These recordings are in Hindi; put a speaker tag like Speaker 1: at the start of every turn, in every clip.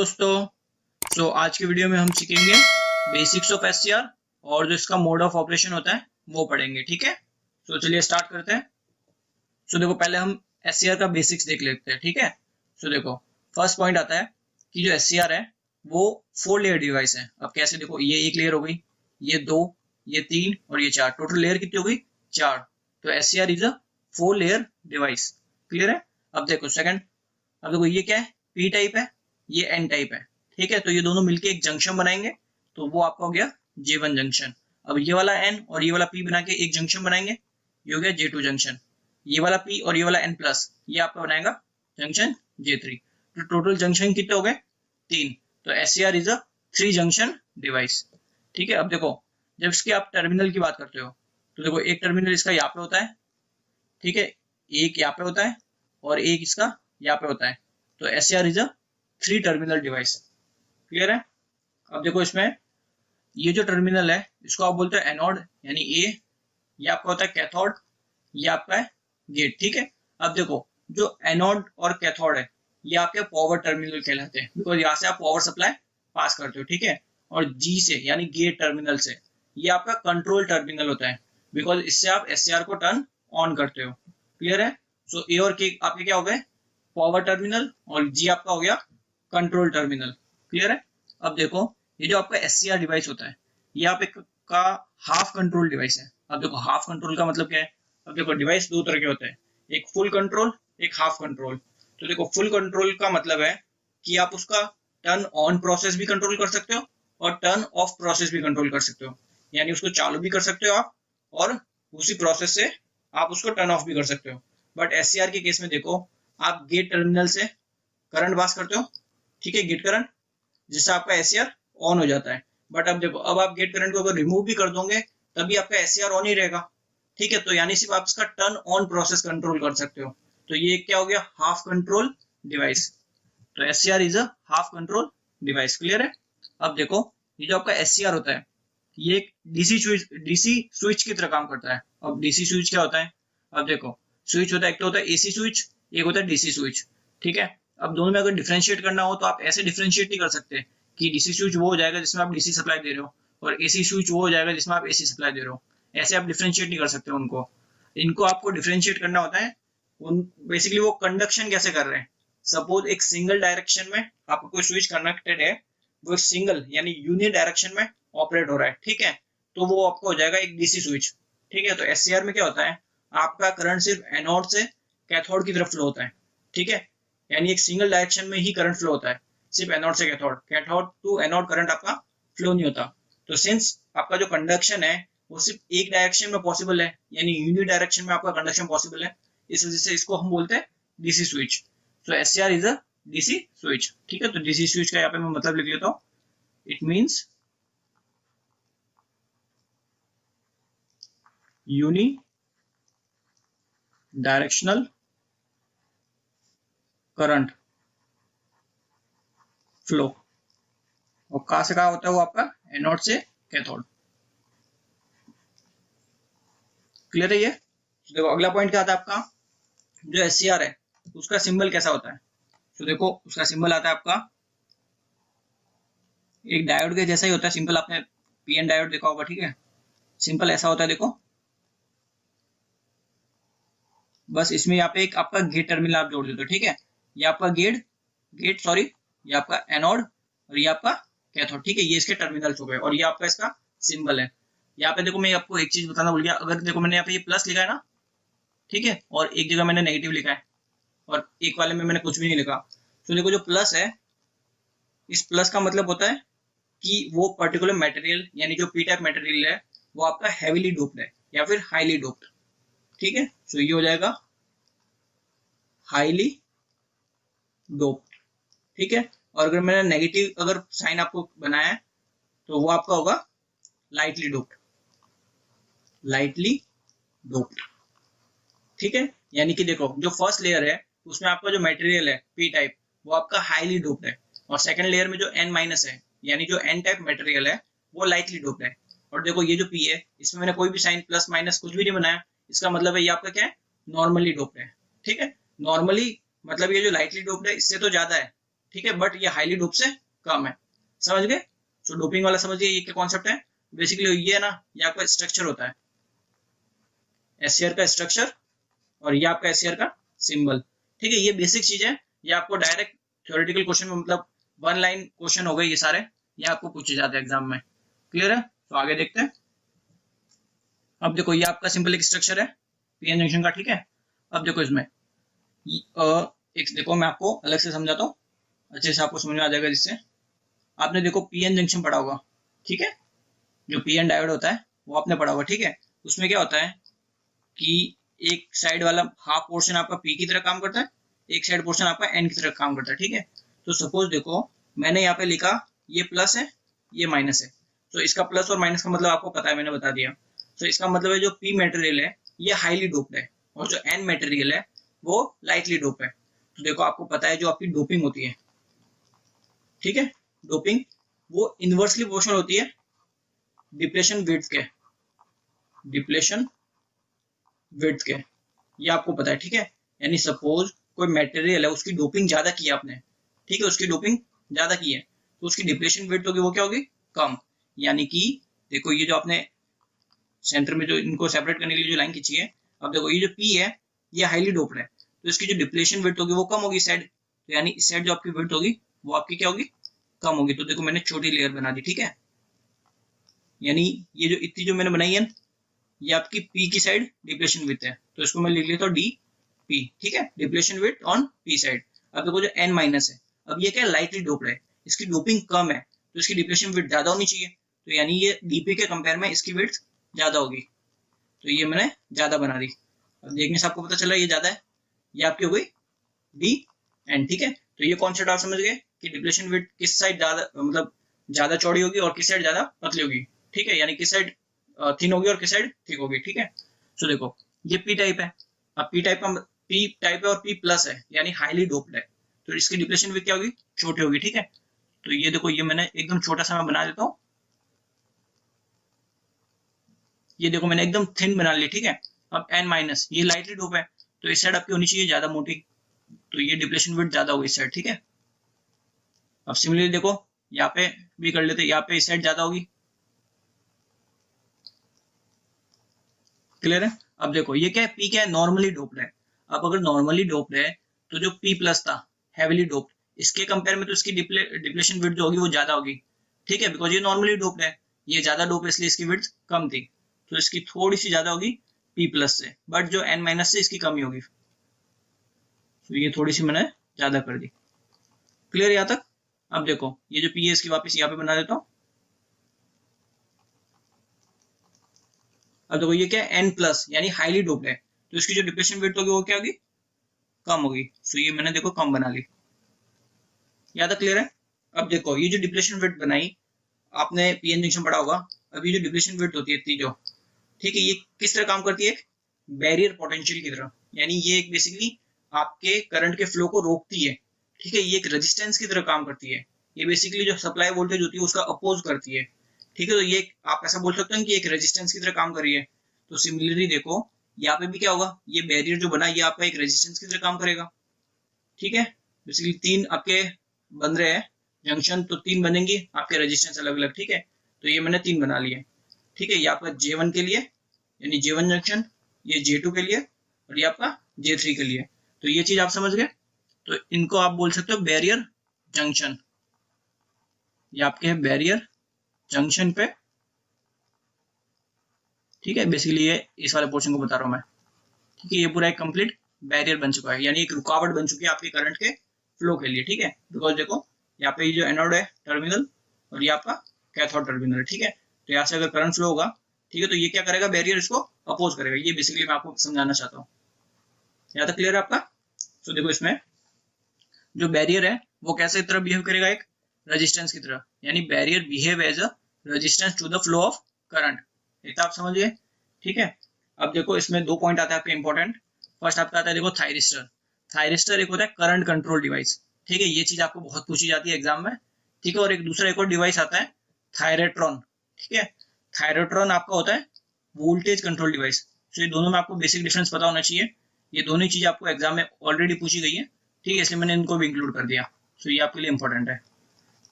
Speaker 1: दोस्तों। आज की वीडियो में हम सीखेंगे बेसिक्स ऑफ एससीआर और जो इसका मोड ऑफ ऑपरेशन होता है वो पढ़ेंगे। ठीक है, चलिए स्टार्ट करते हैं। देखो, पहले हम एससीआर का बेसिक्स देख लेते हैं। ठीक है, देखो, फर्स्ट पॉइंट आता है कि जो एससीआर है वो 4 लेयर डिवाइस है। अब कैसे, देखो, ये एक लेयर हो गई, ये 2, ये 3 और ये 4। टोटल लेयर कितनी हो गई? 4। तो SCR is a 4 layer device. Clear है? अब देखो सेकंड, अब देखो ये क्या है? पी टाइप है, ये एन टाइप है। ठीक है, तो ये दोनों मिलके एक जंक्शन बनाएंगे, तो वो आपका हो गया J1 जंक्शन। अब ये वाला एन और ये वाला पी बना के एक जंक्शन बनाएंगे, ये हो गया J2 जंक्शन। ये वाला पी और ये वाला एन प्लस ये आपका बनाएगा जंक्शन J3। तो टोटल जंक्शन कितने हो गए? 3। तो SCR is a 3 junction device. ठीक है, अब देखो, जब इसके आप टर्मिनल की बात करते हो तो देखो, एक टर्मिनल इसका यहाँ पे होता है, ठीक है, एक यहाँ पे होता है और एक इसका यहाँ पे होता है। तो SCR is a 3 terminal device. Clear है? अब देखो, इसमें ये जो टर्मिनल है इसको आप बोलते हैं एनोड यानी ए, ये आपका होता है कैथोड, ये आपका है गेट। ठीक है, अब देखो, जो एनोड और कैथोड है ये आपके पावर टर्मिनल कहलाते हैं, बिकॉज यहाँ से आप पावर सप्लाई पास करते हो। ठीक है, और जी से यानी गेट टर्मिनल से ये आपका कंट्रोल टर्मिनल होता है, बिकॉज इससे आप एससीआर को टर्न ऑन करते हो। क्लियर है? ए और के आपके क्या हो गए? पावर टर्मिनल, और जी आपका हो गया कंट्रोल टर्मिनल। क्लियर है? अब देखो, ये जो आपका एससीआर डिवाइस होता है ये आप एक का हाफ कंट्रोल डिवाइस है। अब देखो, हाफ कंट्रोल का मतलब क्या है? अब देखो, डिवाइस दो तरह के होते हैं, एक फुल कंट्रोल, एक हाफ कंट्रोल। तो देखो, फुल कंट्रोल का मतलब है कि आप उसका टर्न ऑन प्रोसेस भी कंट्रोल कर सकते हो और टर्न ऑफ प्रोसेस भी कंट्रोल कर सकते हो, यानी उसको चालू भी कर सकते हो आप, और उसी प्रोसेस से आप उसको टर्न ऑफ भी कर सकते हो। बट एससीआर के केस में देखो, आप गेट टर्मिनल से करंट पास करते हो, ठीक है, गेट करंट, जिससे आपका एससीआर ऑन हो जाता है। बट अब देखो, अब आप गेट करंट को अगर रिमूव भी कर दोगे तभी आपका एससीआर ऑन ही रहेगा। ठीक है, तो यानी सिर्फ आप इसका टर्न ऑन प्रोसेस कंट्रोल कर सकते हो। तो ये क्या हो गया? Half control device. तो SCR is a half control device. Clear है? अब देखो, ये जो आपका एससीआर होता है ये एक डीसी स्विच की तरह काम करता है। अब डीसी स्विच क्या होता है? अब देखो, स्विच होता है, एक तो होता है एसी स्विच, एक होता है डीसी स्विच। ठीक है, अब दोनों में अगर डिफरेंशिएट करना हो तो आप ऐसे डिफरेंशिएट नहीं कर सकते कि डीसी स्विच वो हो जाएगा जिसमें आप डीसी सप्लाई दे रहे हो और एसी स्विच वो हो जाएगा जिसमें आप एसी सप्लाई दे रहे हो। ऐसे आप डिफरेंशिएट नहीं कर सकते उनको। इनको आपको डिफरेंशिएट करना होता है उन बेसिकली वो कंडक्शन कैसे कर रहे हैं। सपोज एक सिंगल डायरेक्शन में आपको कोई स्विच कनेक्टेड है, वो सिंगल यानी यूनि डायरेक्शन में ऑपरेट हो रहा है। ठीक है, तो वो आपको हो जाएगा एक डीसी स्विच। ठीक है, तो एससीआर में क्या होता है? आपका करंट सिर्फ एनोड से कैथोड की तरफ फ्लो होता है। ठीक है, यानी एक सिंगल डायरेक्शन में ही करंट फ्लो होता है, सिर्फ एनोड से cathode, cathode to anode current आपका फ्लो नहीं होता। तो सिंस आपका जो कंडक्शन है वो सिर्फ एक डायरेक्शन में पॉसिबल है, यानी यूनि डायरेक्शन में आपका कंडक्शन पॉसिबल है, इस वजह से इसको हम बोलते हैं डीसी स्विच। तो SCR is a DC switch. ठीक है, तो डीसी स्विच का यहाँ पे मैं मतलब लिख लेता हूँ। It means unidirectional current flow. और कहां से कहा होता है वो? आपका एनोड से कैथोड। क्लियर है ये? तो देखो, अगला पॉइंट क्या आता है आपका? जो एससीआर है उसका सिंबल कैसा होता है? तो देखो, उसका सिंबल आता है आपका एक डायोड के जैसा ही होता है, सिंपल। आपने पीएन डायोड देखा होगा। ठीक है, सिंपल ऐसा होता है। देखो, बस इसमें यहाँ पे एक आपका गेट टर्मिनल आप जोड़ देते हो। ठीक है, ये आपका ये आपका एनोड और ये आपका कैथोड। ठीक है, ये इसके टर्मिनल्स हो गए और ये आपका इसका सिंबल है। यहाँ पे देखो, मैं आपको एक चीज बताना भूल गया। अगर देखो, मैंने यहाँ पे ये प्लस लिखा है ना, ठीक है, और एक जगह मैंने नेगेटिव लिखा है और एक वाले में मैंने कुछ भी नहीं लिखा। तो देखो, जो प्लस है, इस प्लस का मतलब होता है कि वो पर्टिकुलर मटेरियल यानी जो पी टाइप मटेरियल है वो आपका हैवीली डोप्ड है या फिर हाईली डोप्ड। ठीक है, तो ये हो जाएगा हाईली डोप्ड। ठीक है, और अगर मैंने नेगेटिव अगर साइन आपको बनाया है तो वो आपका होगा लाइटली डोप्ड। Lightly doped. ठीक है, यानी कि देखो, जो फर्स्ट लेयर है उसमें आपका जो मटेरियल है पी टाइप वो आपका हाईली डोप्ड है, और सेकंड लेयर में जो एन माइनस है यानी जो एन टाइप मटेरियल है वो लाइटली डोप्ड है। और देखो, ये जो पी है इसमें मैंने कोई भी साइन प्लस माइनस कुछ भी नहीं बनाया, इसका मतलब है ये आपका क्या है? नॉर्मली डोप्ड है। ठीक है, नॉर्मली मतलब ये जो लाइटली डोप्ड है इससे तो ज्यादा है। ठीक है, बट ये हाईली डोप से कम है। समझ गए? सो डोपिंग वाला समझिए ये क्या कॉन्सेप्ट है। बेसिकली ये है ना, ये आपका स्ट्रक्चर होता है, एससीआर का स्ट्रक्चर, और ये आपका एससीआर का सिंबल। ठीक है, ये बेसिक चीज है, ये आपको डायरेक्ट थ्योरेटिकल क्वेश्चन में, मतलब वन लाइन क्वेश्चन हो गए ये सारे, ये आपको पूछे जाते हैं एग्जाम में। क्लियर है? तो आगे देखते हैं। अब देखो ये आपका सिंपल एक स्ट्रक्चर है पीएन जंक्शन का। ठीक है, अब देखो इसमें एक देखो मैं आपको अलग से समझाता हूँ, अच्छे से आपको समझ में आ जाएगा, जिससे आपने देखो पीएन जंक्शन पढ़ा होगा। ठीक है, जो पीएन डायोड होता है वो आपने पढ़ा होगा। ठीक है, उसमें क्या होता है कि एक साइड वाला हाफ पोर्शन आपका पी की तरह काम करता है, एक साइड पोर्शन आपका एन की तरह काम करता है। ठीक है, तो सपोज देखो मैंने यहाँ पे लिखा ये प्लस है, ये माइनस है। तो इसका प्लस और माइनस का मतलब आपको पता है, मैंने बता दिया। तो इसका मतलब है जो पी मटेरियल है ये हाईली डोप्ड है, और जो एन मटेरियल है वो लाइटली डोप है। तो देखो आपको पता है जो आपकी डोपिंग होती है, ठीक है, डोपिंग वो इनवर्सली प्रोपोर्शनल होती है डिप्लेशन विड्थ के, डिप्लेशन विड्थ के, ये आपको पता है। ठीक है, यानी सपोज कोई मटेरियल है उसकी डोपिंग ज्यादा की है आपने, ठीक है, उसकी डोपिंग ज्यादा की है, तो उसकी डिप्लेशन विड्थ होगी वो क्या होगी? कम। यानी कि देखो ये जो आपने सेंटर में जो इनको सेपरेट करने के लिए जो लाइन खींची है, अब देखो ये जो पी है ये हाईली डोप्ड है, तो इसकी जो डिप्लेशन विड्थ होगी वो कम होगी इस साइड। तो यानी इस साइड जो आपकी विड्थ होगी वो आपकी क्या होगी? कम होगी। तो देखो मैंने छोटी लेयर बना दी। ठीक है, यानी ये जो इतनी जो मैंने बनाई है ये आपकी पी की साइड डिप्लेशन विड्थ है, तो इसको मैं लिख लेता हूँ डी पी। ठीक है, depletion width on P side. अब देखो जो एन माइनस है, अब ये क्या है? लाइटली डोप्ड है, इसकी डोपिंग कम है, तो इसकी डिप्लेशन विड्थ ज्यादा होनी चाहिए। तो यानी ये डीपी के कंपेयर में इसकी विड्थ ज्यादा होगी, तो ये मैंने ज्यादा बना दी। अब देखने से आपको पता चला ये ज्यादा है, ये आपकी हो गई डी एन। ठीक है, तो ये कॉन्सेप्ट आप समझ गए कि डिप्लेशन विड्थ किस साइड ज्यादा, मतलब ज्यादा चौड़ी होगी और किस साइड ज्यादा पतली होगी। ठीक है, यानी किस साइड थिन होगी और किस साइड थिक होगी। ठीक है, तो देखो ये पी टाइप है, अब पी टाइप का पी टाइप है और पी प्लस है, यानी हाईली डोप्ड है, तो इसकी डिप्लेशन विड्थ क्या होगी? छोटी होगी। ठीक है, तो ये देखो ये मैंने एकदम छोटा सा मैं बना देता हूँ, ये देखो मैंने एकदम थिन बना लिया। ठीक है, अब एन माइनस ये लाइटली डोप है, तो इस साइड आपकी होनी चाहिए ज्यादा मोटी, तो ये डिप्लेशन विड्थ ज्यादा होगी इस साइड। ठीक है, अब सिमिलरली देखो यहाँ पे भी कर लेते, यहाँ पे इस साइड ज्यादा होगी। क्लियर है? अब देखो ये क्या है? पी क्या है? नॉर्मली डोप्ड है। अब अगर नॉर्मली डोप्ड है तो जो पी प्लस था हैवीली डोप्ड, इसके कंपेयर में तो इसकी डिप्लेशन विड्थ जो होगी वो ज्यादा होगी। ठीक है, बिकॉज ये नॉर्मली डोप्ड है, ये ज्यादा डोप है इसलिए इसकी विड्थ कम थी, तो इसकी थोड़ी सी ज्यादा होगी पी प्लस से, बट जो एन माइनस से इसकी कमी होगी, तो ये थोड़ी सी मैंने ज्यादा कर दी। क्लियर यहाँ तक? अब देखो ये जो पी है इसकी वापस यहाँ पे बना देता हूँ। अब देखो ये क्या है? एन प्लस, यानी हाईली डोप्ड है, तो इसकी जो डिप्लेशन विड्थ होगी वो क्या होगी? कम होगी। सो ये मैंने देखो कम बना ली। यहाँ तक क्लियर है? अब देखो ये जो डिप्लेशन विड्थ बनाई आपने पीएन जंक्शन पढ़ा होगा, अब ये जो डिप्लेशन विड्थ होती है इतनी जो, ठीक है, ये किस तरह काम करती है? बैरियर पोटेंशियल की तरह, यानी ये एक बेसिकली आपके करंट के फ्लो को रोकती है। ठीक है, ये एक रेजिस्टेंस की तरह काम करती है, ये बेसिकली जो सप्लाई वोल्टेज होती है उसका अपोज करती है। ठीक है, तो ये आप ऐसा बोल सकते हैं कि एक रेजिस्टेंस की तरह काम कर रही है। तो सिमिलरली देखो यहाँ पे भी क्या होगा? ये बैरियर जो बना ये आपका एक रेजिस्टेंस की तरह काम करेगा। ठीक है, बेसिकली तीन आपके बन रहे हैं जंक्शन, तो तीन बनेंगी आपके रेजिस्टेंस अलग अलग। ठीक है, तो ये मैंने तीन बना लिए। ठीक है, ये आपका J1 के लिए यानी J1 जंक्शन, ये J2 के लिए, और ये आपका J3 के लिए। तो ये चीज आप समझ गए, तो इनको आप बोल सकते हो बैरियर जंक्शन। ये आपके है बैरियर जंक्शन पे। ठीक है, बेसिकली ये इस वाले पोर्शन को बता रहा हूं मैं। ठीक है, ये पूरा एक कंप्लीट बैरियर बन चुका है, यानी एक रुकावट बन चुकी है आपके करंट के फ्लो के लिए। ठीक है, बिकॉज देखो यहाँ पे जो एनोड है टर्मिनल, और ये आपका कैथोड टर्मिनल है। ठीक है, तो यहाँ से अगर करंट फ्लो होगा, ठीक है, तो ये क्या करेगा? बैरियर इसको अपोज करेगा। ये बेसिकली मैं आपको समझाना चाहता हूँ। यहाँ तक क्लियर है आपका? तो देखो इसमें जो बैरियर है वो कैसे तरह बिहेव करेगा? एक रेजिस्टेंस की तरह, यानी barrier behave as a resistance to the flow of current. इतना आप समझिए। ठीक है, अब देखो इसमें दो पॉइंट आता है आपके इंपॉर्टेंट। फर्स्ट आपका आता है देखो थायरिस्टर। थायरिस्टर एक होता है करंट कंट्रोल डिवाइस। ठीक है, ये चीज आपको बहुत पूछी जाती है एग्जाम में। ठीक है, और एक दूसरा एक और डिवाइस आता है थायरेट्रॉन। ठीक है, थायरेट्रॉन आपका होता है वोल्टेज कंट्रोल डिवाइस। तो ये दोनों में आपको बेसिक डिफरेंस पता होना चाहिए। ये दोनों चीज आपको एग्जाम में ऑलरेडी पूछी गई है। ठीक है, इसलिए मैंने इनको भी इंक्लूड कर दिया। सो ये आपके लिए इंपॉर्टेंट है,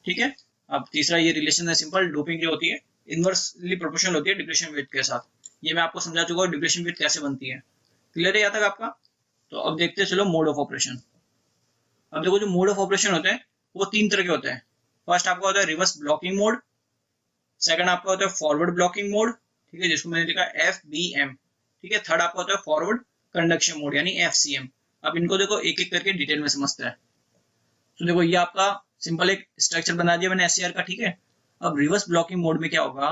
Speaker 1: ठीक है। अब तीसरा ये रिलेशन है सिंपल, डोपिंग जो होती है इनवर्सली प्रोपोर्शनल होती है डिप्लेशन वेट के साथ। ये मैं आपको समझा चुका हूँ डिप्लेशन वेट कैसे बनती है, क्लियर है यहाँ तक आपका। तो अब देखते हैं चलो मोड ऑफ ऑपरेशन। अब देखो जो मोड ऑफ ऑपरेशन होते हैं वो तीन तरह के होते हैं। फर्स्ट आपका होता है रिवर्स ब्लॉकिंग मोड, सेकंड आपका होता है फॉरवर्ड ब्लॉकिंग मोड, ठीक है, जिसको मैंने लिखा FBM, ठीक है। थर्ड आपका होता है फॉरवर्ड कंडक्शन मोड यानी FCM। अब इनको देखो एक एक करके डिटेल में समझते हैं। तो देखो ये आपका सिंपल एक स्ट्रक्चर बना दिया मैंने SCR का, ठीक है। अब रिवर्स ब्लॉकिंग मोड में क्या होगा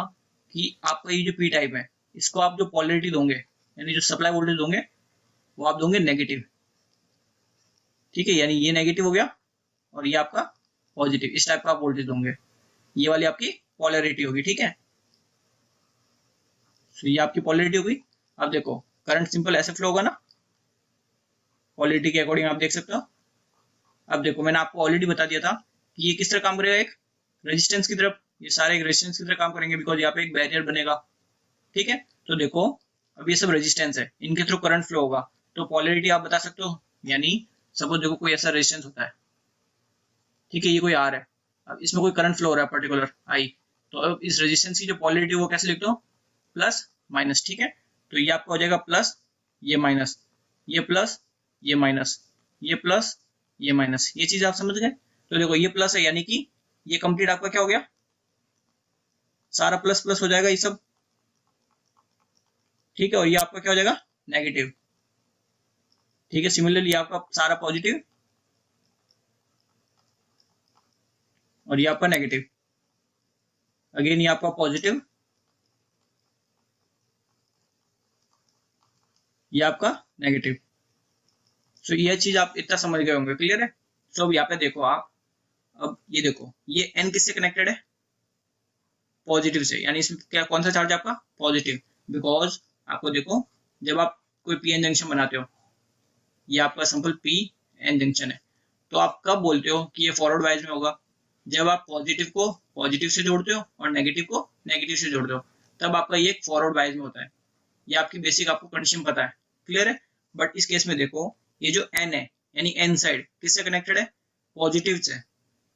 Speaker 1: कि आपका ये जो P टाइप है इसको आप जो पोलरिटी दोगे यानी जो सप्लाई वोल्टेज दोगे वो आप दोगे नेगेटिव, ठीक है, यानी ये नेगेटिव हो गया और ये आपका पॉजिटिव, इस टाइप का आप वोल्टेज दोगे, ये वाली आपकी पोलरिटी होगी, ठीक है। तो ये आपकी पोलरिटी होगी। अब देखो करंट सिंपल ऐसे फ्लो होगा ना, पोलरिटी के अकॉर्डिंग आप देख सकते हो। अब देखो मैंने आपको ऑलरेडी बता दिया था कि ये किस तरह काम करेगा, एक रेजिस्टेंस की तरफ, ये सारे एक रेजिस्टेंस की तरह काम करेंगे बिकॉज यहाँ पे एक बैरियर बनेगा, ठीक है। तो देखो अब ये सब रेजिस्टेंस है, इनके थ्रू करंट फ्लो होगा, तो पोलरिटी आप बता सकते हो, यानी सपोज देखो कोई ऐसा रेजिस्टेंस होता है, ठीक है, ये कोई R है, अब इसमें कोई करंट फ्लो हो रहा है पर्टिकुलर I, तो अब इस रेजिस्टेंस की जो पोलरिटी वो कैसे लिखते हो, प्लस माइनस, ठीक है। तो ये आपका हो जाएगा प्लस, ये माइनस, ये प्लस, ये माइनस, ये प्लस, ये माइनस, ये चीज आप समझ गए। तो देखो ये प्लस है यानी कि ये कंप्लीट आपका क्या हो गया, सारा प्लस प्लस हो जाएगा ये सब, ठीक है। और ये आपका क्या हो जाएगा नेगेटिव, ठीक है। सिमिलरली आपका सारा पॉजिटिव और ये आपका नेगेटिव, अगेन ये आपका पॉजिटिव, ये आपका नेगेटिव। सो ये चीज आप इतना समझ गए होंगे, क्लियर है। सो अब यहाँ पे देखो आप, अब ये देखो ये N किससे कनेक्टेड है, पॉजिटिव से, यानी इसमें क्या कौन सा चार्ज है आपका पॉजिटिव, बिकॉज आपको देखो जब आप कोई PN जंक्शन बनाते हो, ये आपका सिंपल PN जंक्शन है, तो आप कब बोलते हो कि ये फॉरवर्ड वाइज में होगा, जब आप पॉजिटिव को पॉजिटिव से जोड़ते हो और नेगेटिव को नेगेटिव से जोड़ते हो, तब आपका ये फॉरवर्ड वाइज में होता है। ये आपकी बेसिक आपको कंडीशन पता है, क्लियर है। बट इस केस में देखो ये जो N है यानी N साइड किससे कनेक्टेड है, पॉजिटिव से,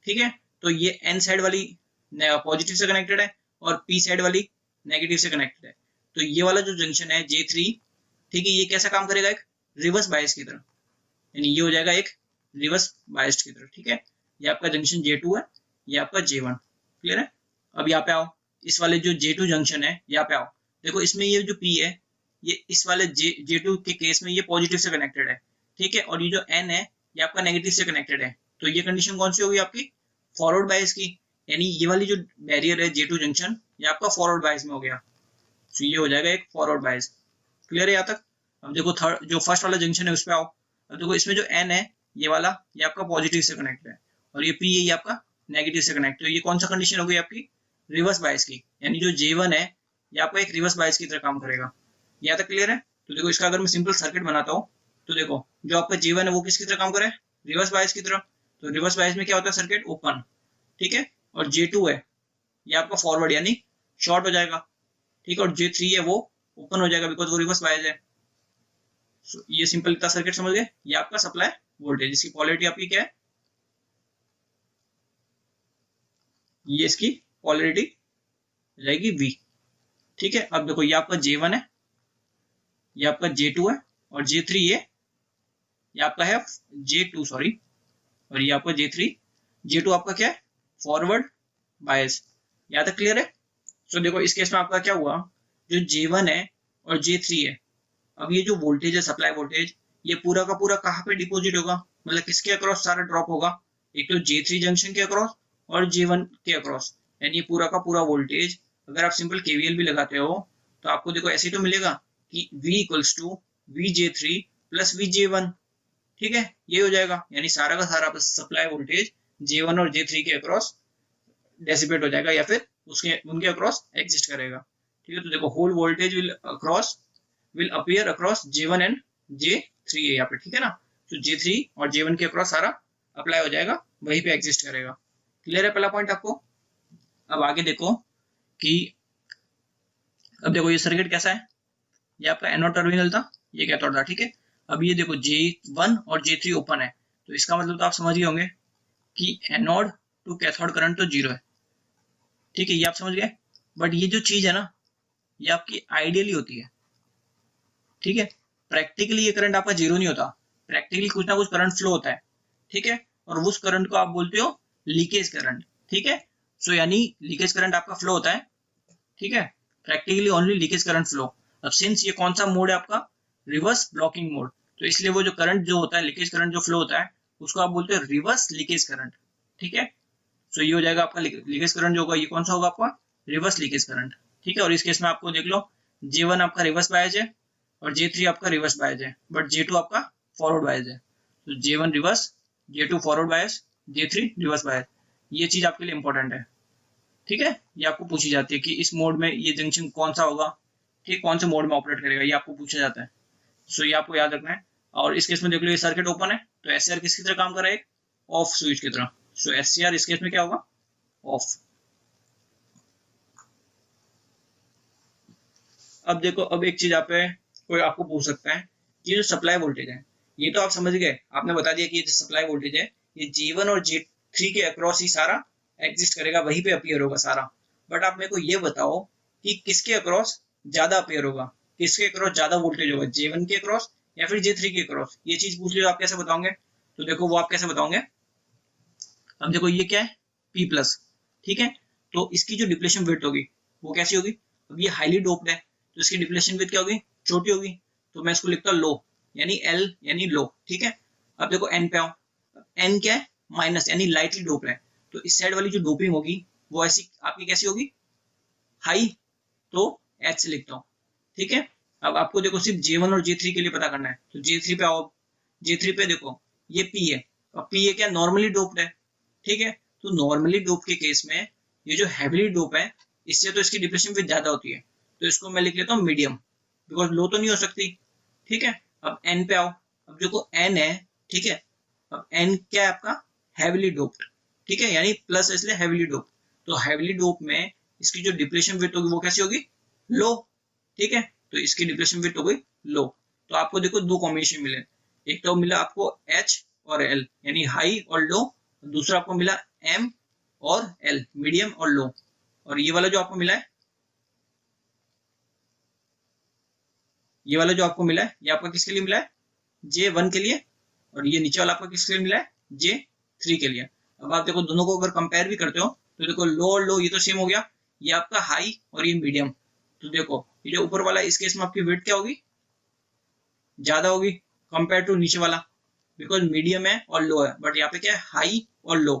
Speaker 1: ठीक है। तो ये N साइड वाली पॉजिटिव से कनेक्टेड है और P साइड वाली नेगेटिव से कनेक्टेड है। तो ये वाला जो जंक्शन है J3, ठीक है, ये कैसा काम करेगा, एक रिवर्स बायस की तरह, यानी ये हो जाएगा एक रिवर्स बायस्ड की तरह, ठीक है। ये आपका जंक्शन J2 है, ये आपका J1, क्लियर है। अब यहाँ पे आओ, इस वाले जो J2 जंक्शन है यहाँ पे आओ, देखो इसमें ये जो P है ये इस वाले J2 के केस में ये पॉजिटिव से कनेक्टेड है, ठीक है, और ये जो N है ये आपका नेगेटिव से कनेक्टेड है। तो ये कंडीशन कौन सी होगी आपकी, फॉरवर्ड बायस की, यानी ये वाली जो बैरियर है J2 जंक्शन ये आपका फॉरवर्ड बायस में हो गया, तो ये हो जाएगा एक फॉरवर्ड बायस, क्लियर है यहाँ तक। अब देखो थर्ड जो फर्स्ट वाला जंक्शन है उस पर आओ, अब देखो इसमें जो N है ये वाला ये आपका पॉजिटिव से कनेक्ट है और ये P है ये आपका नेगेटिव से कनेक्ट है, तो ये कौन सा कंडीशन हो गई आपकी रिवर्स बायस की, यानी जो J1 है ये आपका एक रिवर्स बायस की तरह काम करेगा, यहाँ तक क्लियर है। तो देखो इसका अगर मैं सिंपल सर्किट बनाता हूँ तो देखो जो आपका J1 है वो किसकी तरह काम करे, रिवर्स बायस की तरह। तो रिवर्स बायस में क्या होता है, सर्किट ओपन, ठीक है, और J2 है ये आपका फॉरवर्ड यानी शॉर्ट हो जाएगा, ठीक है, और J3 है वो ओपन हो जाएगा बिकॉज वो रिवर्स बायस है। ये सिंपल इतना सर्किट समझ गए। ये आपका सप्लाई वोल्टेज, इसकी पोलरिटी आपकी क्या है, ये इसकी पोलरिटी रहेगी V, ठीक है। अब देखो ये आपका J1 है, ये आपका J2 है और J3 ये आपका है J2 सॉरी, और ये आपका J3 J2 आपका क्या है फॉरवर्ड बायस, यहाँ तक क्लियर है। तो देखो इस केस में आपका क्या हुआ, जो J1 है और J3 है, अब ये जो वोल्टेज है सप्लाई वोल्टेज ये पूरा का पूरा कहाँ पे डिपॉजिट होगा, मतलब किसके अक्रॉस सारा ड्रॉप होगा, एक तो J3 जंक्शन के अक्रॉस और J1 के अक्रॉस, यानी ये पूरा का पूरा वोल्टेज अगर आप सिंपल KVL भी लगाते हो तो आपको देखो ऐसे तो मिलेगा कि V equals to VJ3 plus VJ1, ठीक है, ये हो जाएगा, यानी सारा का सारा सप्लाई वोल्टेज J1 और J3 के अक्रॉस डेसिपेट हो जाएगा या फिर उसके उनके अक्रॉस एग्जिस्ट करेगा, ठीक है। तो देखो whole voltage will appear across J1 and J3 है यहाँ पे, ठीक है ना। तो J3 और J1 के अक्रॉस सारा अप्लाई हो जाएगा, वहीं पे एग्जिस्ट करेगा, क्लियर है पहला पॉइंट आपको। अब आगे देखो कि अब देखो ये सर्किट कैसा है, ये आपका एनोड टर्मिनल था, ये कैथोड था, ठीक है। अब ये देखो J1 और J3 ओपन है, तो इसका मतलब तो आप समझ गए होंगे कि एनोड टू कैथोड करंट तो 0 है, ठीक है, ये आप समझ गए। बट ये जो चीज है ना, ये आपकी आइडियली होती है, ठीक है। प्रैक्टिकली ये करंट आपका 0 नहीं होता, प्रैक्टिकली कुछ ना कुछ करंट फ्लो होता है, ठीक है। और उस करंट को आप बोलते हो लीकेज करंट, ठीक है। सो यानी लीकेज करंट आपका फ्लो होता है, ठीक है, practically only leakage current flow. अब सिंस ये कौन सा मोड है आपका, रिवर्स ब्लॉकिंग मोड, तो इसलिए वो जो करंट जो होता है, लीकेज करंट जो फ्लो होता है, उसको आप बोलते हो रिवर्स लीकेज करंट, ठीक है। सो ये हो जाएगा आपका लीकेज करंट जो होगा, ये कौन सा होगा आपका, रिवर्स लीकेज करंट, ठीक है। और इस केस में आपको देख लो J1 आपका रिवर्स बायस है और J3 आपका रिवर्स बायस है, बट J2 आपका फॉरवर्ड बायस है। तो J1 reverse, J2 forward bias, J3 reverse bias, ये चीज आपके लिए इंपॉर्टेंट है, ठीक है। ये आपको पूछी जाती है कि इस मोड में ये जंक्शन कौन सा होगा, ठीक, कौन से मोड में ऑपरेट करेगा, ये आपको पूछा जाता है। सो ये आपको याद रखना है। और इस केस में देख लो ये सर्किट ओपन है, तो SCR किसकी तरह काम कर रहा है, ऑफ स्विच की तरह। सो SCR इस केस में क्या होगा, ऑफ। अब देखो, अब एक चीज आप कोई आपको पूछ सकता है कि जो सप्लाई वोल्टेज है, ये तो आप समझ गए, आपने बता दिया कि ये जो सप्लाई वोल्टेज है ये J1 और J3 के अक्रॉस ही सारा एग्जिस्ट करेगा, वहीं पे अपीयर होगा सारा। बट आप मेरे को ये बताओ कि किसके अक्रॉस ज्यादा अपीयर होगा, किसके अक्रॉस ज्यादा वोल्टेज होगा, J1 के अक्रॉस या फिर J3 के अक्रॉस, ये चीज पूछ लो, आप कैसे बताओगे। तो देखो वो आप कैसे बताओगे, अब देखो ये क्या है, P प्लस, ठीक है। तो इसकी जो डिप्लेशन विड्थ होगी वो कैसी होगी, अब ये हाईली डोप्ड है तो इसकी डिप्लेशन विड्थ क्या होगी, छोटी होगी। तो मैं इसको लिखता हूँ लो, यानी L यानी लो, ठीक है। अब देखो N पे आओ, N क्या है, माइनस, यानी लाइटली डोप है। तो इस साइड वाली जो डोपिंग होगी वो ऐसी आपकी कैसी होगी, हाई, तो H से लिखता हूँ, ठीक है। अब आपको देखो सिर्फ J1 और J3 के लिए पता करना है, तो J3 पे आओ, J3 पे देखो ये P है, अब P है क्या, नॉर्मली डोप्ड है, ठीक है। तो नॉर्मली डोप के केस में ये जो हैवीली डोप है, इससे तो इसकी डिप्रेशन विड्थ ज्यादा होती है, तो इसको मैं लिख लेता हूँ मीडियम, बिकॉज लो तो नहीं हो सकती, ठीक है। अब N पे आओ, अब देखो N है, ठीक है। अब N क्या है आपका, हैवीली डोप्ड, ठीक है, यानी प्लस इसलिए हैवीली डोप। तो हैवीली डोप में इसकी जो डिप्रेशन विड्थ होगी वो कैसी होगी, लो, ठीक है। तो इसकी डिप्रेशन विड्थ हो गई लो। तो आपको देखो दो कॉम्बिनेशन मिले, एक तो मिला आपको H और L यानी हाई और लो, दूसरा आपको मिला M और L मीडियम और लो। और ये वाला जो आपको मिला है, ये वाला जो आपको मिला है, ये आपका किसके लिए मिला है, J1 के लिए, और ये नीचे वाला आपका किसके लिए मिला है, J3 के लिए। अब आप देखो दोनों को अगर कंपेयर भी करते हो तो देखो लो और लो ये तो सेम हो गया, ये आपका हाई और ये मीडियम। तो देखो ये जो ऊपर वाला इस केस में आपकी विड्थ क्या होगी, ज्यादा होगी कंपेयर टू नीचे वाला, बिकॉज मीडियम है और लो है, बट यहाँ पे क्या है, हाई और लो।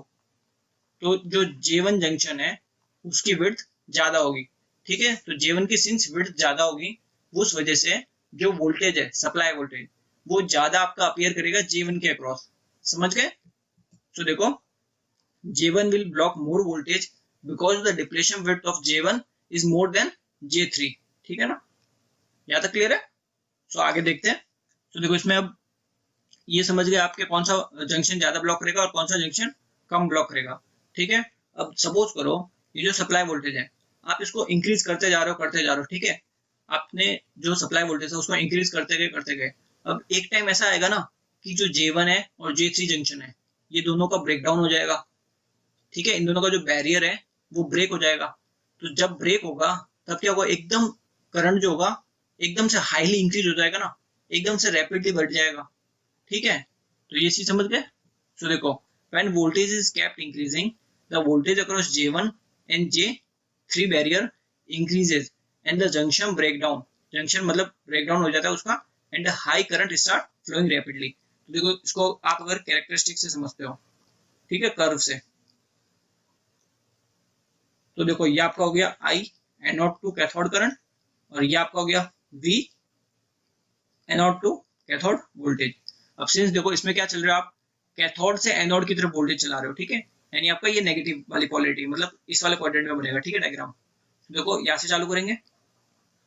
Speaker 1: तो जो J1 जंक्शन है उसकी विड्थ ज्यादा होगी, ठीक है। तो J1 की सिंस विड्थ ज्यादा होगी, उस वजह से जो वोल्टेज है, सप्लाई वोल्टेज, वो ज्यादा आपका अपीयर करेगा J1 के अक्रॉस, समझ गए। तो देखो J1 will block more voltage because the depletion width of J1 is more than J3, ठीक है ना, यहाँ तक क्लियर है। सो आगे देखते हैं। तो देखो इसमें अब ये समझ गए आपके कौन सा जंक्शन ज्यादा ब्लॉक करेगा और कौन सा जंक्शन कम ब्लॉक करेगा, ठीक है। अब सपोज करो ये जो सप्लाई वोल्टेज है आप इसको इंक्रीज करते जा रहे हो, करते जा रहे हो, ठीक है। आपने जो सप्लाई वोल्टेज है उसको इंक्रीज करते गए, करते गए। अब एक टाइम ऐसा आएगा ना कि जो J1 है और J3 जंक्शन है ये दोनों का ब्रेकडाउन हो जाएगा, ठीक है। इन दोनों का जो बैरियर है वो ब्रेक हो जाएगा। तो जब ब्रेक होगा तब क्या होगा, एकदम करंट जो होगा एकदम से हाईली इंक्रीज हो जाएगा ना, एकदम से रैपिडली बढ़ जाएगा, ठीक है। तो ये चीज समझ गए। सो देखो when voltage is kept increasing the voltage across J1 and J3 barrier increases and the junction breakdown, junction मतलब ब्रेकडाउन हो जाता है उसका, and the high current start flowing rapidly। तो देखो इसको आप अगर कैरेक्टरिस्टिक से समझते हो, ठीक है, कर्व से, तो देखो ये आपका हो गया I anode to cathode current और ये आपका हो गया V anode to cathode voltage. अब सिंस देखो इसमें क्या चल रहा है, आप कैथोड से एनोड की तरफ वोल्टेज चला रहे हो, ठीक है, यानी आपका ये नेगेटिव वाली पोलैरिटी मतलब इस वाले क्वाड्रेंट में बनेगा, ठीक है, डायग्राम। देखो यहाँ से चालू करेंगे।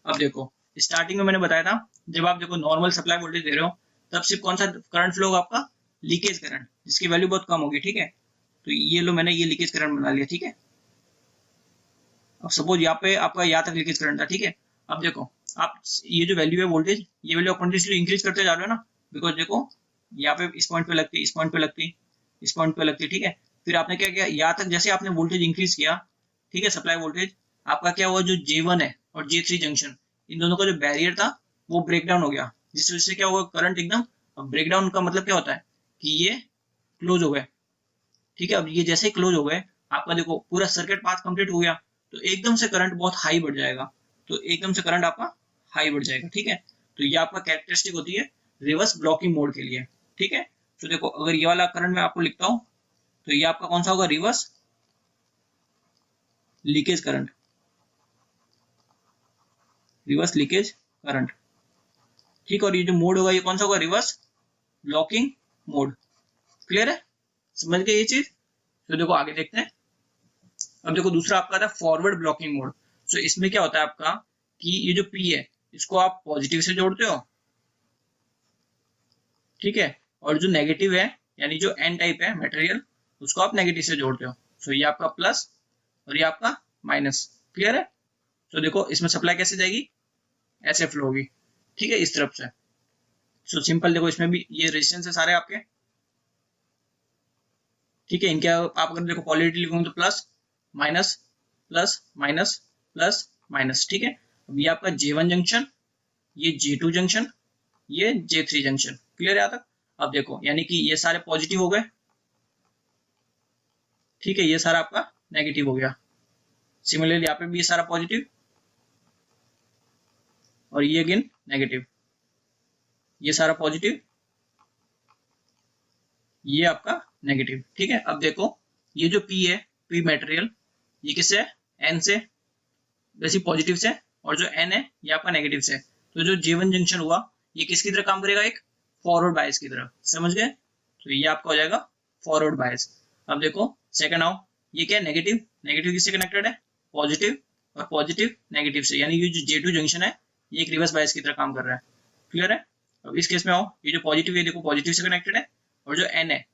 Speaker 1: अब देखो स्टार्टिंग में मैंने बताया था जब आप देखो नॉर्मल सप्लाई वोल्टेज दे रहे हो तब सिर्फ कौन सा करंट फ्लो होगा, आपका लीकेज करंट, जिसकी वैल्यू बहुत कम होगी, ठीक है। तो ये लो मैंने ये लीकेज करंट बना लिया, ठीक है। अब सपोज यहाँ पे आपका यहाँ तक लीकेज करंट था, ठीक है। अब देखो आप ये जो वैल्यू है वोल्टेज, ये वैल्यू आप कंटिन्यूसली इंक्रीज करते जा रहे हो ना, बिकॉज देखो यहाँ पे इस पॉइंट पे लगती, इस पॉइंट पे लगती, इस पॉइंट पे लगती, ठीक है। फिर आपने क्या किया, यहाँ तक जैसे आपने वोल्टेज इंक्रीज किया, ठीक है, सप्लाई वोल्टेज, आपका क्या हुआ, जो J1 है और J3 जंक्शन, इन दोनों का जो बैरियर था वो ब्रेक डाउन हो गया, जिस वजह से क्या हुआ, करंट एकदम, ब्रेक डाउन का मतलब क्या होता है कि ये क्लोज हो गए, ठीक है। अब ये जैसे ही क्लोज हो गए, आपका देखो पूरा सर्किट पाथ कंप्लीट हो गया, तो एकदम से करंट बहुत हाई बढ़ जाएगा, तो एकदम से करंट आपका हाई बढ़ जाएगा, ठीक है। तो ये आपका कैरेक्टरिस्टिक होती है रिवर्स ब्लॉकिंग मोड के लिए, ठीक है। तो देखो अगर ये वाला करंट मैं आपको लिखता हूं, तो ये आपका कौन सा होगा, reverse leakage current, reverse leakage current, ठीक। और ये जो मोड होगा ये कौन सा होगा, रिवर्स ब्लॉकिंग मोड। क्लियर है, समझ गए ये चीज। तो देखो आगे देखते हैं। अब देखो दूसरा आपका था फॉरवर्ड ब्लॉकिंग मोड। सो इसमें क्या होता है आपका कि ये जो P है इसको आप पॉजिटिव से जोड़ते हो, ठीक है, और जो नेगेटिव है यानी जो N टाइप है मटेरियल उसको आप नेगेटिव से जोड़ते हो। सो ये आपका प्लस और ये आपका माइनस। क्लियर है। तो देखो इसमें सप्लाई कैसे जाएगी, ऐसे फ्लो होगी, ठीक है, इस तरफ से। सो सिंपल, देखो इसमें भी ये रेजिस्टेंस है सारे आपके, ठीक है। इनके आप अगर देखो पॉलरिटी लिखोगे तो plus minus plus minus plus minus, ठीक है। अब ये आपका J1 जंक्शन, ये J2 जंक्शन, ये J3 जंक्शन। क्लियर है यहाँ तक। अब देखो यानी कि ये सारे पॉजिटिव हो गए, ठीक है, ये सारा आपका नेगेटिव हो गया। सिमिलरली यहाँ पे भी ये सारा पॉजिटिव और ये अगेन नेगेटिव, ये सारा पॉजिटिव, ये आपका नेगेटिव, ठीक है। अब देखो ये जो P है, P मटेरियल, ये किससे है, N से, वैसे पॉजिटिव से, और जो N है ये आपका नेगेटिव से। तो जो J1 जंक्शन हुआ ये किसकी तरह काम करेगा, एक फॉरवर्ड बायस की तरह, समझ गए। तो ये आपका हो जाएगा फॉरवर्ड बायस। अब देखो सेकंड आओ, ये क्या है, नेगेटिव, नेगेटिव किससे कनेक्टेड है, पॉजिटिव, और पॉजिटिव नेगेटिव से, यानी ये जो J2 जंक्शन है ये एक रिवर्स बायस की तरह काम कर रहा है। क्लियर है। अब इस केस में आओ, ये जो पॉजिटिव है देखो पॉजिटिव से कनेक्टेड है, और जो N है,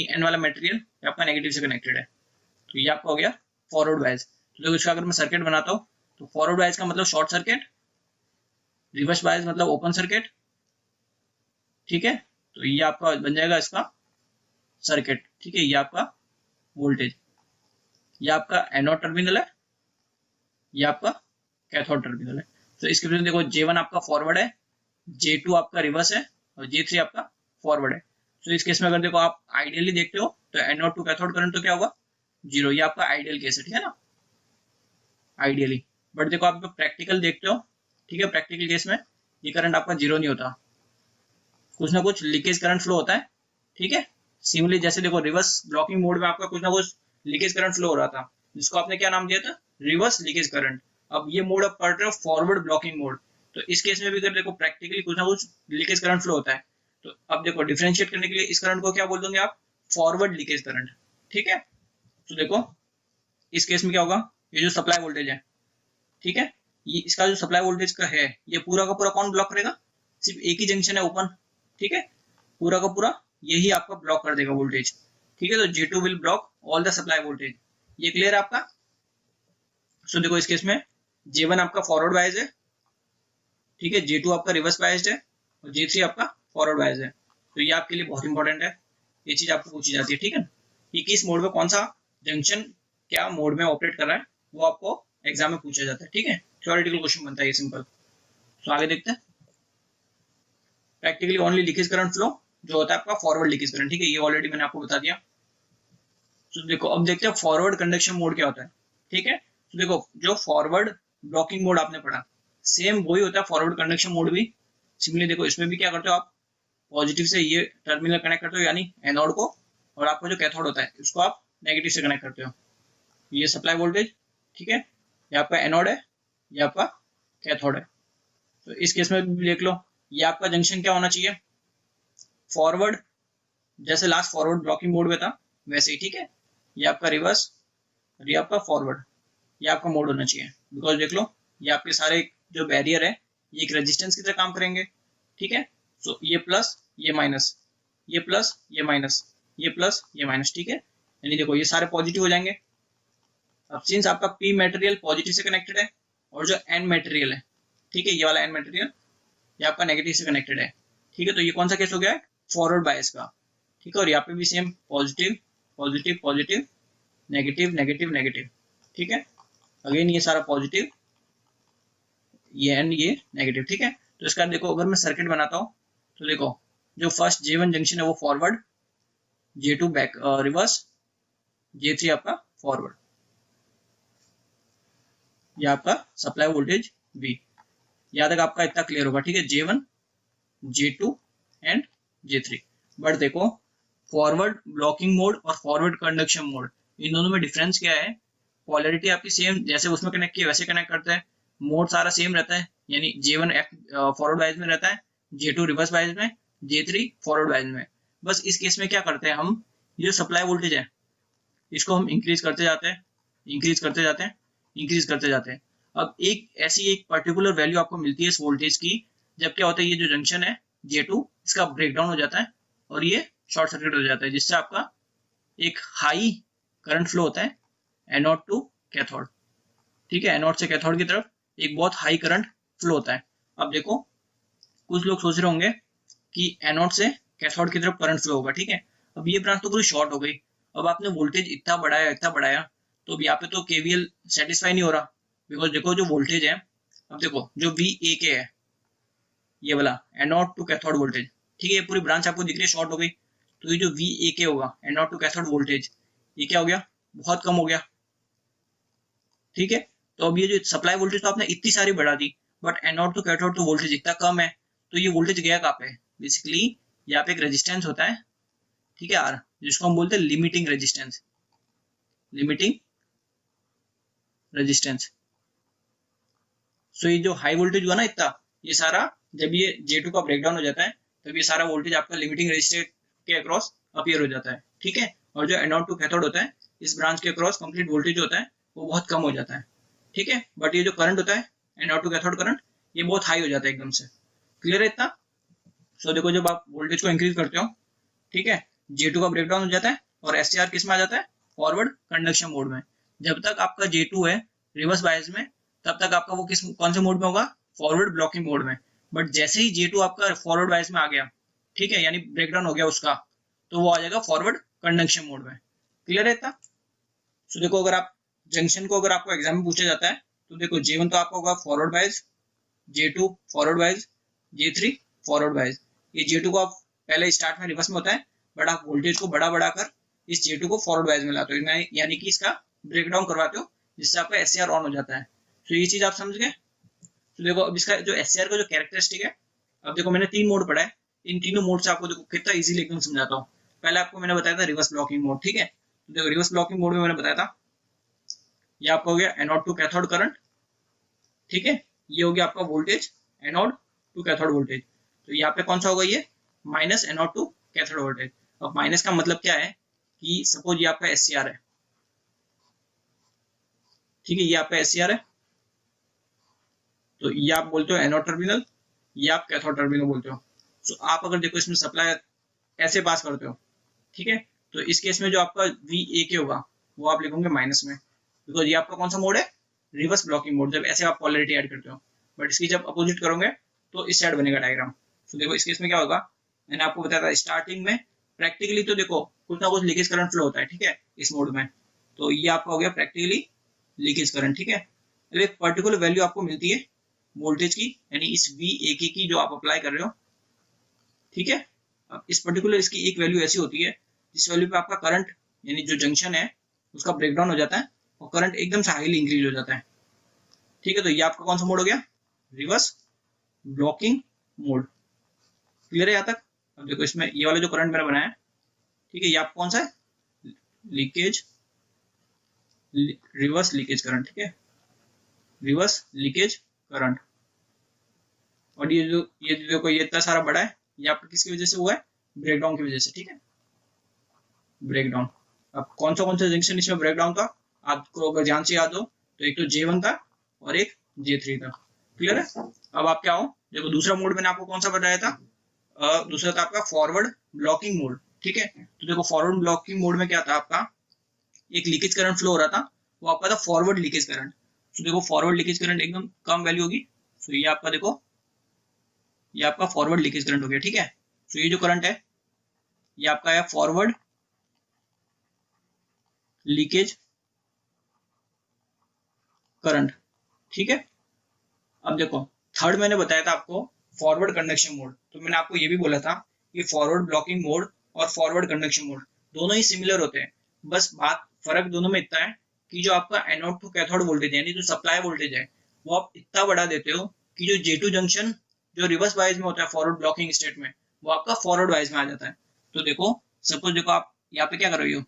Speaker 1: N वाला मटेरियल ये आपका नेगेटिव से कनेक्टेड है। तो ये आपका हो गया फॉरवर्ड बायस। तो देखो इसका अगर मैं सर्किट बनाता हूँ तो फॉरवर्ड बायस का मतलब शॉर्ट सर्किट, रिवर्स बायस मतलब ओपन सर्किट, ठीक है। तो ये आपका बन जाएगा इसका सर्किट, ठीक है। ये आपका वोल्टेज, ये आपका एनोड टर्मिनल है, ये आपका कैथोड टर्मिनल है। तो इसके वजह से देखो J1 आपका फॉरवर्ड है, J2 आपका रिवर्स है, और J3 आपका फॉरवर्ड है। तो इस केस में अगर देखो आप आइडियली देखते हो तो एनोड टू कैथोड करंट तो क्या होगा, 0। ये आपका आइडियल केस है, ठीक है ना, आइडियली। बट देखो आप प्रैक्टिकल देखते हो, ठीक है, प्रैक्टिकल केस में ये करंट आपका 0 नहीं होता, कुछ ना कुछ लीकेज करंट फ्लो होता है, ठीक है। सिमिलरली जैसे देखो रिवर्स ब्लॉकिंग मोड में आपका कुछ ना कुछ लीकेज करंट फ्लो हो रहा था, जिसको आपने क्या नाम दिया था, रिवर्स लीकेज करंट। अब ये मोड आप पढ़ रहे हो फॉरवर्ड ब्लॉकिंग मोड, तो इस केस में भी अगर देखो प्रैक्टिकली कुछ ना कुछ लीकेज करंट फ्लो होता है, तो अब देखो डिफरेंशिएट करने के लिए इस करंट को क्या बोल दोगे आप, फॉरवर्ड लीकेज करंट, ठीक है। तो देखो इस केस में क्या होगा, ये जो सप्लाई वोल्टेज है, ठीक है, ये इसका जो सप्लाई वोल्टेज का है ये पूरा का पूरा कौन ब्लॉक करेगा, सिर्फ एक ही जंक्शन है ओपन, ठीक है, पूरा का पूरा यही आपका ब्लॉक कर देगा वोल्टेज, ठीक है। तो J2 will block all the supply voltage. ये क्लियर है आपका। सो देखो इस केस में J1 आपका फॉरवर्ड बायस है, ठीक है, J2 आपका रिवर्स बायस्ड है, और J3 आपका फॉरवर्ड बायस है। तो ये आपके लिए बहुत इंपॉर्टेंट है, ये चीज आपको पूछी जाती है, ठीक है। ये किस मोड में कौन सा जंक्शन क्या मोड में ऑपरेट कर रहा है वो आपको एग्जाम में पूछा जाता है, ठीक है, थ्योरेटिकल क्वेश्चन बनता है ये सिंपल। तो आगे देखते हैं। Practically only leakage current flow जो होता है आपका फॉरवर्ड लीकेज करंट, ठीक है, ये ऑलरेडी मैंने आपको बता दिया। तो देखो अब देखते हैं फॉरवर्ड कंडक्शन मोड क्या होता है, ठीक है। तो देखो जो फॉरवर्ड ब्लॉकिंग मोड आपने पढ़ा सेम वही होता है फॉरवर्ड कंडक्शन मोड भी। सिमिलरली देखो इसमें भी क्या करते हो आप, पॉजिटिव से ये टर्मिनल कनेक्ट करते हो यानी एनोड को, और आपका जो कैथोड होता है उसको आप नेगेटिव से कनेक्ट करते हो, ये सप्लाई वोल्टेज, ठीक है, ये आपका एनोड है, ये आपका कैथोड है। तो इस केस में भी देख लो ये आपका जंक्शन क्या होना चाहिए, फॉरवर्ड, जैसे लास्ट फॉरवर्ड ब्लॉकिंग मोड में था वैसे ही, ठीक है। ये आपका रिवर्स और ये आपका फॉरवर्ड, ये आपका मोड होना चाहिए। बिकॉज देख लो ये आपके सारे जो बैरियर है ये एक रेजिस्टेंस की तरह काम करेंगे, ठीक है। सो ये प्लस ये माइनस, ये प्लस ये माइनस, ये प्लस ये माइनस, ठीक है, यानी देखो ये सारे पॉजिटिव हो जाएंगे। अब सिंस आपका P मटेरियल पॉजिटिव से कनेक्टेड है और जो N मटेरियल है, ठीक है, ये वाला N मटेरियल ये आपका नेगेटिव से कनेक्टेड है, ठीक है। तो ये कौन सा केस हो गया है, फॉरवर्ड बायस का, ठीक है। और यहाँ पे भी same positive positive positive, negative negative negative, ठीक है। अगेन ये सारा पॉजिटिव, ये एंड ये नेगेटिव, ठीक है। तो इसका देखो अगर मैं सर्किट बनाता हूँ तो देखो जो फर्स्ट J1 जंक्शन है वो forward, J2 back reverse, J3 आपका फॉरवर्ड, ये आपका सप्लाई वोल्टेज V। यहाँ तक आपका इतना क्लियर होगा, ठीक है। J1 J2 and J3। But देखो फॉरवर्ड ब्लॉकिंग मोड और फॉरवर्ड कंडक्शन मोड, इन दोनों में डिफरेंस क्या है? पोलैरिटी आपकी सेम, जैसे उसमें कनेक्ट किया वैसे कनेक्ट करते हैं, मोड सारा सेम रहता है, यानी J1 फॉरवर्ड वाइज में रहता है, J2 रिवर्स वाइज में, J3 फॉरवर्ड वाइज में। बस इस केस में क्या करते हैं हम, ये जो सप्लाई वोल्टेज है इसको हम इंक्रीज करते जाते हैं, इंक्रीज करते जाते हैं, इंक्रीज करते जाते हैं। अब एक पर्टिकुलर वैल्यू आपको मिलती है इस वोल्टेज की, जब क्या होता है ये जो जंक्शन है J2 इसका ब्रेकडाउन हो जाता है और ये शॉर्ट सर्किट हो जाता है, जिससे आपका एक हाई करंट फ्लो होता है एनोड टू कैथोड, ठीक है। एनोड से कैथोड की तरफ एक बहुत हाई करंट फ्लो होता है। अब देखो कुछ लोग सोच रहे होंगे कि एनोड से कैथोड की तरफ करंट फ्लो होगा, ठीक है। अब ये ब्रांच तो पूरी शॉर्ट हो गई, अब आपने वोल्टेज इतना बढ़ाया तो अब यहाँ पे तो KVL सेटिस्फाई नहीं हो रहा, बिकॉज देखो जो वोल्टेज है, अब देखो जो VAK है ये वाला एनोड टू कैथोड वोल्टेज, ठीक है, ये पूरी ब्रांच आपको दिख रही है शॉर्ट हो गई, तो ये जो VAK होगा एनोड टू कैथोड वोल्टेज, ये क्या हो गया, बहुत कम हो गया, ठीक है। तो अब ये जो सप्लाई वोल्टेज तो आपने इतनी सारी बढ़ा दी, बट एनोड टू कैथोड तो वोल्टेज इतना कम है, तो ये वोल्टेज गया कहाँ पे? बेसिकली यहाँ पे एक रेजिस्टेंस होता है, ठीक है, R, जिसको हम बोलते हैं लिमिटिंग रेजिस्टेंस, लिमिटिंग रेजिस्टेंस। सो ये जो हाई वोल्टेज हुआ ना इतना, ये सारा जब ये J2 का ब्रेकडाउन हो जाता है तब ये सारा वोल्टेज आपका लिमिटिंग रेजिस्टेंस के अक्रॉस अपीयर हो जाता है, ठीक है। और जो एनोड टू कैथोड होता है इस ब्रांच के अक्रॉस कंप्लीट वोल्टेज होता है वो बहुत कम हो जाता है, ठीक है। बट ये जो करंट होता है एनोड टू कैथोड करंट, ये बहुत हाई हो जाता है एकदम से, क्लियर है इतना? सो देखो जब आप वोल्टेज को इंक्रीज करते हो, ठीक है, J2 का ब्रेकडाउन हो जाता है और SCR किस में आ जाता है? फॉरवर्ड कंडक्शन मोड में। जब तक आपका J2 है रिवर्स बायस में, तब तक आपका वो कौन से मोड में होगा? फॉरवर्ड ब्लॉकिंग मोड में। बट जैसे ही J2 आपका फॉरवर्ड बायस में आ गया, ठीक है, यानी ब्रेकडाउन हो गया उसका, तो वो आ जाएगा फॉरवर्ड कंडक्शन मोड में, क्लियर है इतना? सो देखो अगर आप जंक्शन को अगर आपको एग्जाम में पूछा जाता है तो देखो J1 तो आपका होगा forward bias, J2 forward bias, J3 forward bias. ये J2 को आप पहले स्टार्ट में रिवर्स में होता है, बट आप वोल्टेज को बढ़ाकर इस J2 को फॉरवर्ड बायस में लाते हो, यानी कि इसका ब्रेकडाउन करवाते हो, जिससे आपका SCR ऑन हो जाता है। तो ये चीज आप समझ गए? तो देखो अब इसका जो SCR का जो कैरेक्टरिस्टिक है, अब देखो मैंने 3 मोड पढ़ा है, इन तीनों मोड से आपको देखो कितना इजीली एकदम समझाता हूँ। पहले आपको मैंने बताया था रिवर्स ब्लॉकिंग मोड, ठीक है। तो देखो रिवर्स ब्लॉकिंग मोड में मैंने बताया था ये आपका हो गया एनोड टू कैथोड करंट, ठीक है, ये हो गया आपका voltage anode to cathode voltage. तो यहाँ पे कौन सा होगा? ये minus anode to cathode voltage. अब माइनस का मतलब क्या है कि सपोज ये आपका SCR है, ठीक है, ये आपका SCR है, तो ये आप बोलते हो एनोड टर्मिनल, ये आप कैथोड टर्मिनल बोलते हो। सो आप अगर देखो इसमें सप्लाई ऐसे पास करते हो, ठीक है, तो इस केस में जो आपका VAK होगा वो आप लिखोगे माइनस में, बिकॉज ये आपका कौन सा मोड है? Reverse blocking mode. जब ऐसे आप पोलैरिटी ऐड करते हो, बट इसकी जब अपोजिट करोगे तो इस साइड बनेगा डायग्राम। तो देखो इस केस में क्या होगा, मैंने आपको बताया था स्टार्टिंग में प्रैक्टिकली तो देखो कुछ ना कुछ लीकेज करंट फ्लो होता है, ठीक है, इस मोड में। तो ये आपका हो गया प्रैक्टिकली लीकेज करंट, ठीक है। तो एक पर्टिकुलर वैल्यू आपको मिलती है वोल्टेज की, यानी इस VAK की जो आप अप्लाई कर रहे हो, ठीक है। अब इस पर्टिकुलर इसकी एक वैल्यू ऐसी होती है जिस वैल्यू पे आपका करंट यानी जो जंक्शन है उसका ब्रेकडाउन हो जाता है और करंट एकदम से हाईली इंक्रीज हो जाता है, ठीक है। तो ये आपका कौन सा मोड हो गया? रिवर्स ब्लॉकिंग मोड, क्लियर है यहाँ तक? अब देखो इसमें ये वाला जो करंट मैंने बनाया, ठीक है, ये आपका कौन सा है? लीकेज, रिवर्स लीकेज करंट, ठीक है, रिवर्स लीकेज करंट। और ये देखो ये इतना सारा बड़ा है, ये आपका किसकी वजह से हुआ है? ब्रेकडाउन की वजह से, ठीक है, ब्रेकडाउन। अब कौन सा जंक्शन इसमें ब्रेकडाउन था आपको अगर ध्यान से याद हो तो एक तो J1 था और एक J3 था, क्लियर है? अब आप क्या हो, देखो दूसरा मोड मैंने आपको कौन सा बताया था? दूसरा था आपका फॉरवर्ड ब्लॉकिंग मोड, ठीक है। तो देखो फॉरवर्ड ब्लॉकिंग मोड में क्या था आपका, एक लीकेज करंट फ्लो हो रहा था, वो आपका था फॉरवर्ड लीकेज करंट। तो देखो फॉरवर्ड लीकेज करंट एकदम कम वैल्यू होगी, तो ये आपका देखो ये आपका फॉरवर्ड लीकेज करंट हो गया, ठीक है। तो ये जो करंट है ये आपका है फॉरवर्ड लीकेज करंट, ठीक है। अब देखो थर्ड मैंने बताया था आपको फॉरवर्ड कंडक्शन मोड, तो मैंने आपको ये भी बोला था कि फॉरवर्ड ब्लॉकिंग मोड और फॉरवर्ड कंडक्शन मोड दोनों ही सिमिलर होते हैं, बस बात फर्क दोनों में इतना है कि जो आपका एनोड टू कैथोड वोल्टेज यानी जो सप्लाई वोल्टेज है वो आप इतना बढ़ा देते हो कि जो J2 जंक्शन जो रिवर्स वाइज में होता है फॉरवर्ड ब्लॉकिंग स्टेट में, वो आपका फॉरवर्ड वाइज में आ जाता है। तो देखो सपोज देखो आप यहाँ पे क्या कर रही हो,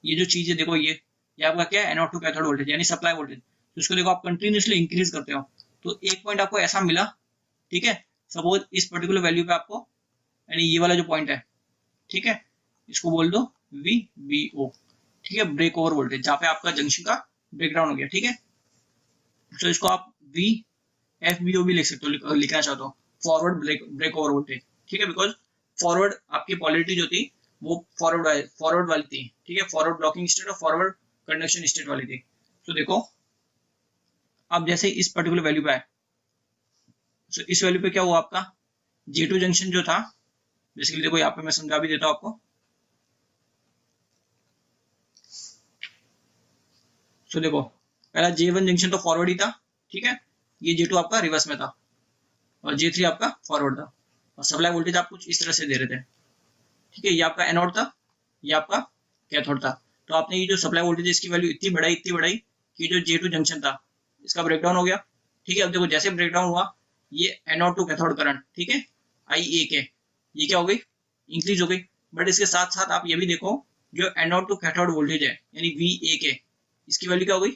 Speaker 1: ये जो चीज है देखो ये आपका क्या है एनोड टू कैथोड वोल्टेज यानी सप्लाई वोल्टेज, तो इसको देखो आप कंटिन्यूसली इंक्रीज करते हो तो एक पॉइंट आपको ऐसा मिला, ठीक है। सपोज इस पर्टिकुलर वैल्यू पे आपको यानी ये वाला जो पॉइंट है, ठीक है, इसको बोल दो VBO, ठीक है, ब्रेक ओवर वोल्टेज, जहाँ पे आपका जंक्शन का ब्रेकडाउन हो गया, ठीक है। तो इसको आप VFBO भी लिख सकते हो, लिखना चाहते हो फॉरवर्ड ब्रेक ओवर वोल्टेज, ठीक है, बिकॉज फॉरवर्ड आपकी पॉलरिटी जो थी वो फॉरवर्ड वाली थी, ठीक है, फॉरवर्ड ब्लॉकिंग स्टेट और फॉरवर्ड कंडक्शन स्टेट वाली थी। तो देखो अब जैसे इस पर्टिकुलर वैल्यू पे आए, तो इस वैल्यू पे क्या हुआ आपका J2 जंक्शन जो था, बेसिकली देखो यहाँ पे मैं समझा भी देता हूँ आपको। तो देखो पहला J1 जंक्शन तो फॉरवर्ड ही था, ठीक है, ये J2 आपका रिवर्स में था और J3 आपका फॉरवर्ड था और सप्लाई वोल्टेज आप कुछ इस तरह से दे रहे थे, ठीक है, ये आपका एनोड था, ये आपका कैथोड था। तो आपने ये जो सप्लाई वोल्टेज इसकी वैल्यू इतनी बढ़ाई कि जो J2 जंक्शन था इसका ब्रेकडाउन हो गया, ठीक है। अब देखो जैसे ब्रेकडाउन हुआ ये एनोड टू कैथोड करंट, ठीक है, IAK, ये क्या हो गई इंक्रीज हो गई, बट इसके साथ साथ आप ये भी देखो जो एनोड टू कैथोड वोल्टेज है यानी VAK, इसकी वैल्यू क्या हो गई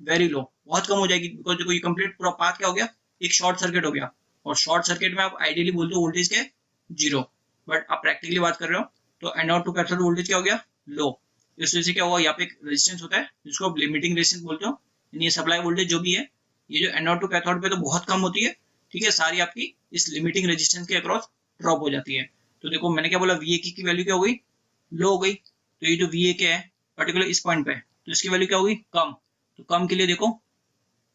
Speaker 1: वेरी लो, बहुत कम हो जाएगी, बिकॉज देखो ये कंप्लीट पूरा पाथ क्या हो गया एक शॉर्ट सर्किट हो गया, और शॉर्ट सर्किट में आप आइडियली बोलते हो वोल्टेज के 0, बट आप प्रैक्टिकली बात कर रहे हो तो एनोड टू कैथोड वोल्टेज क्या हो गया लो। इस वजह से क्या हुआ यहाँ पे एक रेजिस्टेंस होता है जिसको आप लिमिटिंग रेजिस्टेंस बोलते हो, यानी ये सप्लाई वोल्टेज जो भी है ये जो एनोड टू कैथोड पे तो बहुत कम होती है, ठीक है, सारी आपकी इस लिमिटिंग रेजिस्टेंस के अक्रॉस ड्रॉप हो जाती है। तो देखो मैंने क्या बोला VAK की वैल्यू क्या हो गई लो हो गई, तो ये जो VAK है पर्टिकुलर इस पॉइंट पे तो इसकी वैल्यू क्या होगी कम, तो कम के लिए देखो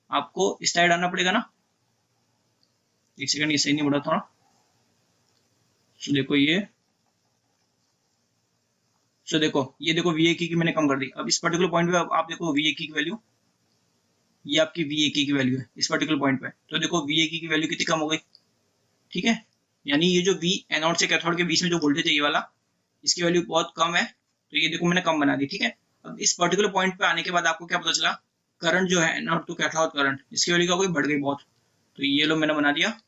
Speaker 1: आपको इस साइड आना पड़ेगा ना, एक सेकंड ये सही नहीं बढ़ा थोड़ा, तो देखो ये देखो VAK की मैंने कम कर दी। अब इस पर्टिकुलर पॉइंट पे आप देखो VAK की वैल्यू, ये आपकी VAK की वैल्यू है इस पर्टिकुलर पॉइंट पे, तो देखो VAK की वैल्यू कितनी कम हो गई, ठीक है, यानी ये जो V एनोड से कैथोड के बीच में जो वोल्टेज है ये वाला इसकी वैल्यू बहुत कम है, तो ये देखो मैंने कम बना दी, ठीक है। अब इस पर्टिकुलर पॉइंट पे आने के बाद आपको क्या पता चला करंट जो है एनोड टू कैथोड करंट इसकी वैल्यू क्या हो गई बढ़ गई बहुत, तो ये लो मैंने बना दिया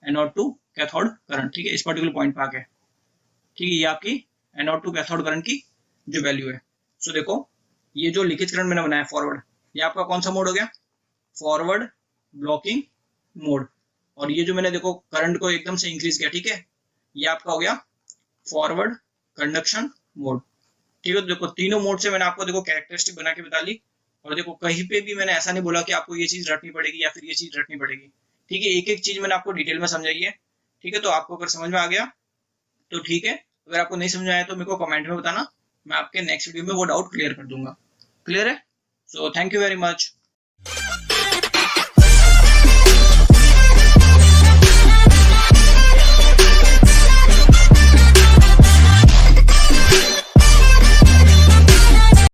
Speaker 1: एनोड टू कैथोड करंट, ठीक है, इस पर्टिकुलर पॉइंट पे आके, ठीक है, ये आपकी एनोड टू कैथोड करंट की जो वैल्यू है। सो देखो ये जो लीकेज करंट मैंने बनाया फॉरवर्ड, ये आपका कौन सा मोड हो गया फॉरवर्ड ब्लॉकिंग मोड, और ये जो मैंने देखो करंट को एकदम से इंक्रीज किया, ठीक है, ये आपका हो गया फॉरवर्ड कंडक्शन मोड, ठीक है। तो देखो तीनों मोड से मैंने आपको देखो कैरेक्टरिस्टिक बना के बता ली, और देखो कहीं पे भी मैंने ऐसा नहीं बोला कि आपको ये चीज रटनी पड़ेगी या फिर ये चीज रटनी पड़ेगी, ठीक है, एक एक चीज मैंने आपको डिटेल में समझाई है, ठीक है। तो आपको अगर समझ में आ गया तो ठीक है, अगर आपको नहीं समझ आया तो मेरे को कमेंट में बताना, मैं आपके नेक्स्ट वीडियो में वो डाउट क्लियर कर दूंगा, क्लियर है। So thank you very much.